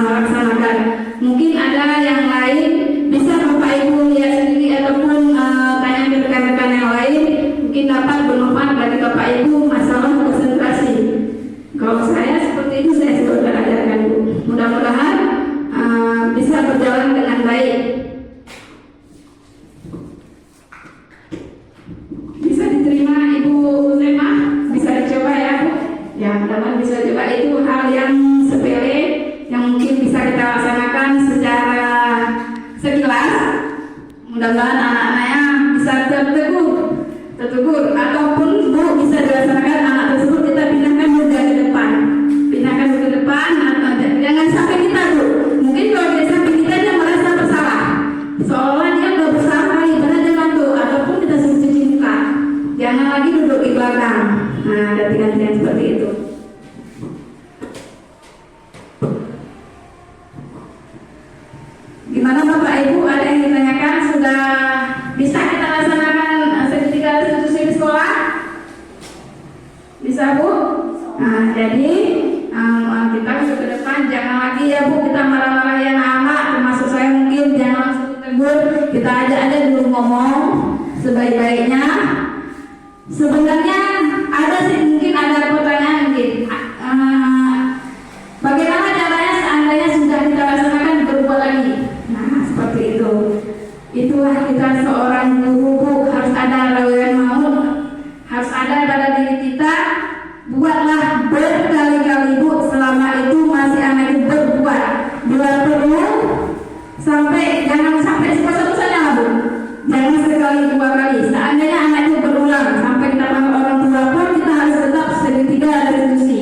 laksanakan. Mungkin ada yang lain bisa Bapak Ibu lihat sendiri ataupun tanya ke rekan-rekan yang lain, mungkin dapat bermanfaat bagi Bapak Ibu masalah konsentrasi. Kalau saya seperti itu saya sudah ajarkan Bu. Mudah-mudahan bisa berjalan dengan baik. Bisa diterima Ibu Sema? Bisa dicoba ya Bu? Ya, mudah-mudahan bisa coba. Itu hal yang sepele yang mungkin bisa kita laksanakan secara sekilas. Mudah-mudahan anak-anaknya bisa tertegur ataupun Bu bisa dilaksanakan anak tersebut kita pindahkan juga ke depan. Pindahkan ke depan atau jangan sampai kita Bu. Mungkin kalau dia sampai kita dia merasa bersalah. Seolah dia udah bersalah kali padahal dia ngantuk ataupun kita suruh cuci muka. Jangan lagi duduk di belakang. Nah, ganti-gantian seperti itu. Gimana Bapak Ibu, ada yang ditanyakan? Sudah bisa kita laksanakan segitiga restitusi di sekolah? Bisa Bu? Nah, jadi kita ke depan jangan lagi ya Bu kita marah-marahi anak-anak, termasuk saya mungkin jangan langsung tegur, kita ajak aja dulu ngomong sebaik-baiknya. Sebenarnya ada sih mungkin ada pertanyaan mungkin bagaimana caranya seandainya sudah kita laksanakan berbuat lagi. Nah seperti itu. Itulah kita seorang guru harus ada lawan maut, harus ada pada diri kita. Buatlah berkali-kali Bu, selama itu masih anak itu berbuat. Bila perlu sampai jangan sampai bosan-bosannya lah Bu. Jangan sekali 2 kali. Seandainya anak itu berulang sampai kita panggil orang tua pun kita harus tetap segitiga restitusi.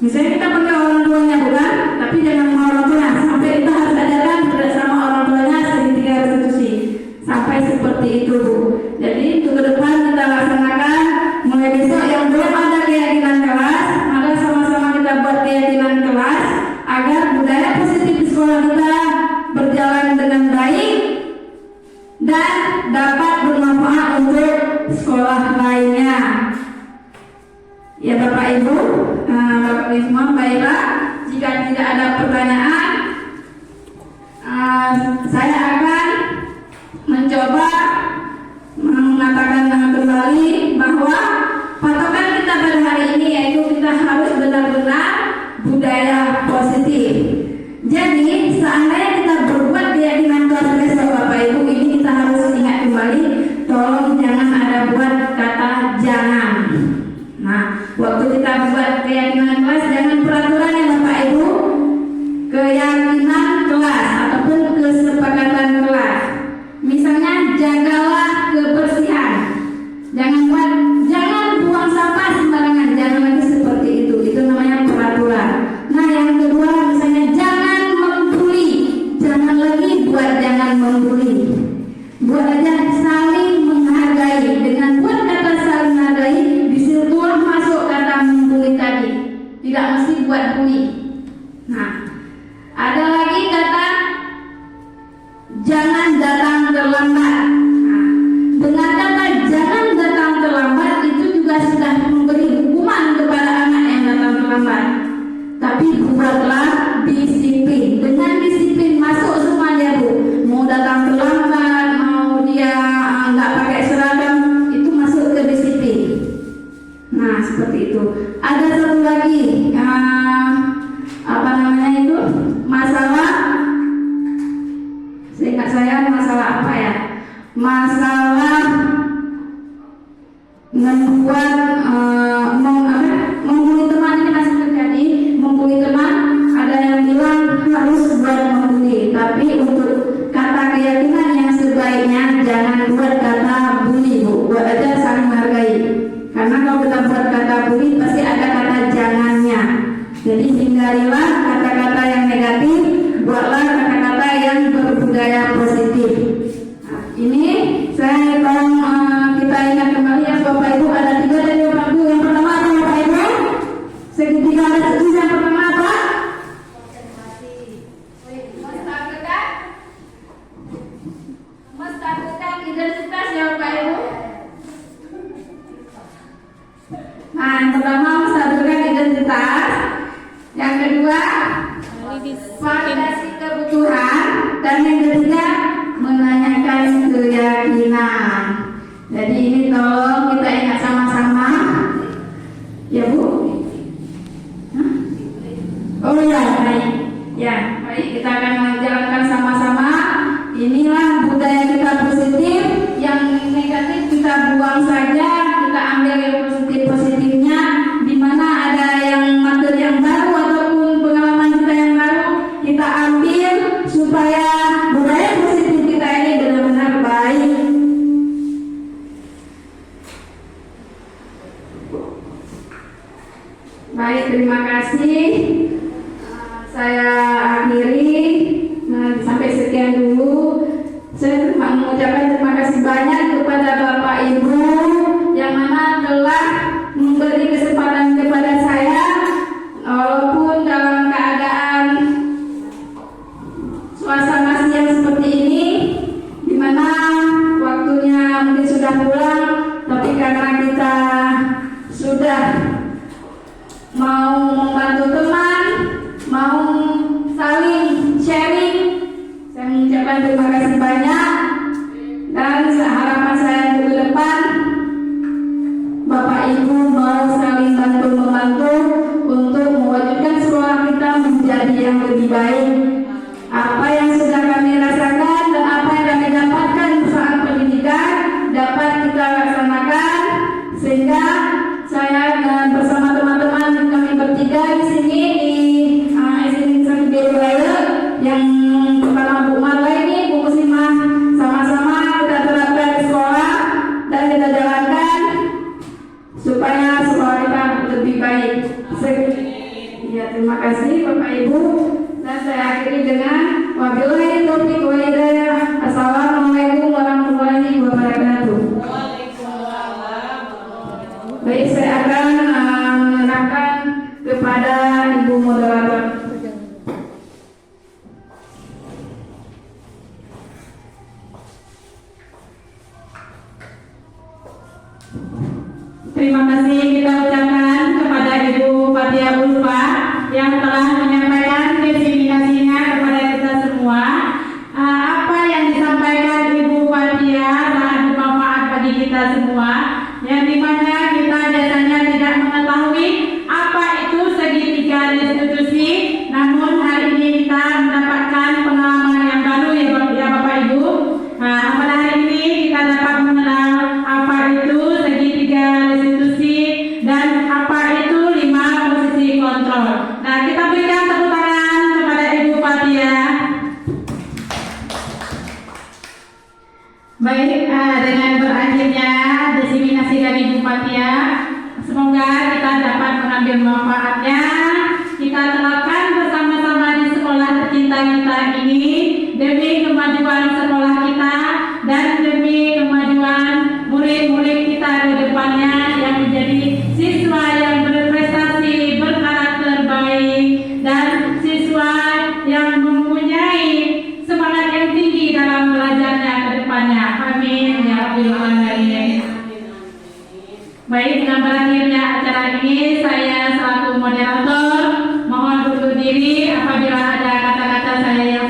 Misalnya kita panggil orang tuanya bukan, tapi jangan sama orang tuanya. Sampai kita harus ajarkan bersama orang tuanya segitiga restitusi. Sampai seperti itu Bu. Jadi untuk ke depan kita laksanakan mulai besok yang belum ada keyakinan kelas, maka sama-sama kita buat keyakinan kelas agar budaya positif di sekolah kita berjalan dengan baik dan dapat bermanfaat untuk sekolah lainnya. Ya Bapak Ibu, Bapak Ibu semua, baiklah. jika tidak ada pertanyaan, saya akan mencoba mengatakan kembali bahwa patokan kita pada hari ini yaitu kita harus benar-benar budaya positif. Jadi seandainya kita berbuat keyakinan kelas Bapak Ibu, ini kita harus ingat kembali, tolong jangan ada buat kata jangan. Nah, waktu kita buat keyakinan kelas, jangan peraturan ya Bapak Ibu, keyakinan kelas ataupun kesepakatan kelas. Misalnya jagalah kebersihan, jangan buang sampah sembarangan, jangan lagi seperti itu namanya peraturan. Nah yang kedua misalnya jangan membuli, jangan lagi buat jangan membuli, buat aja saling menghargai. Dengan buat kata saling menghargai di situ masuk kata membuli tadi, tidak mesti buat bully. Nah ada lagi kata jangan datang terlambat. Nah, dengan kata jangan datang terlambat itu juga sudah memberi hukuman kepada anak yang datang terlambat. Tapi buatlah disiplin. Dengan disiplin masuk semua dia Bu. Mau datang terlambat, mau dia nggak pakai seragam, itu masuk ke disiplin. Nah seperti itu. Ada satu lagi apa namanya itu, masalah, seingat saya masalah apa ya, masalah membuat membuli teman. Ini masih terjadi membuli teman. Ada yang bilang harus buat membuli, tapi untuk kata keyakinan yang sebaiknya jangan buat kata bully Bu, buat aja saling menghargai. Karena kalau kita buat kata bully pasti ada kata jangannya. Jadi hindarilah kata-kata yang negatif, buatlah kata-kata yang berbudaya positif. Nah, ini saya tolong kita ingat kembali ya Bapak Ibu, ada 3 dari Bapak Ibu. Yang pertama apa Bapak Ibu? Segitiga ada setuju. Yang pertama apa? Menstabilkan identitas ya Bapak Ibu. Nah yang pertama menstabilkan identitas. Yang kedua validasi kebutuhan. Dan yang ketiga menanyakan keyakinan. Jadi ini tolong kita ingat sama-sama ya Bu. Oh ya baik. Ya baik, kita akan menjalankan sama-sama. Inilah budaya kita positif. Yang negatif kita buang saja, kita ambil yang positif-positifnya. Dimana ada yang materi yang baru ataupun pengalaman kita yang baru, kita ambil supaya budaya positif kita ini benar-benar baik. Baik, terima kasih. Saya akhiri sampai sekian dulu. Saya mengucapkan terima kasih banyak kepada Bapak Ibu yang mana telah memberi kesempatan kepada saya, walaupun dalam keadaan suasana siang seperti ini, dimana waktunya mungkin sudah pulang, tapi karena kita sudah mau membantu teman, mau saling sharing, saya mengucapkan terima kasih banyak. Dan harapan saya untuk ke depan, Bapak Ibu mau saling bantu-membantu untuk mewujudkan sekolah kita menjadi yang lebih baik. Apa yang sudah kami rasakan dan apa yang kami dapatkan saat pendidikan dapat kita laksanakan, sehingga saya dan bersama teman-teman kami bertiga di sini di SMP Wilayah yang pertama Bu Marla ini, Bu Muslimah, sama-sama kita terapkan di sekolah dan kita jalankan supaya sekolah kita lebih baik. Ya, terima kasih Bapak Ibu. Dan saya akhiri dengan wabillahi taufiq wal hidayah. Assalamualaikum warahmatullahi wabarakatuh. Baik, saya akan menyerahkan kepada Ibu Moderator. Terima kasih kita ucapkan kepada Ibu Fathia Ulfa yang telah menyampaikan manfaatnya kita terapkan bersama-sama di sekolah tercinta kita ini demi kemajuan sekolah kita dan demi kemajuan murid-murid kita ke depannya yang menjadi siswa yang berprestasi, berkarakter baik dan siswa yang mempunyai semangat yang tinggi dalam belajarnya ke depannya. Amin ya rabbal alamin. Baik, dengan berakhirnya acara ini saya selaku moderator mohon undur diri apabila ada kata-kata saya yang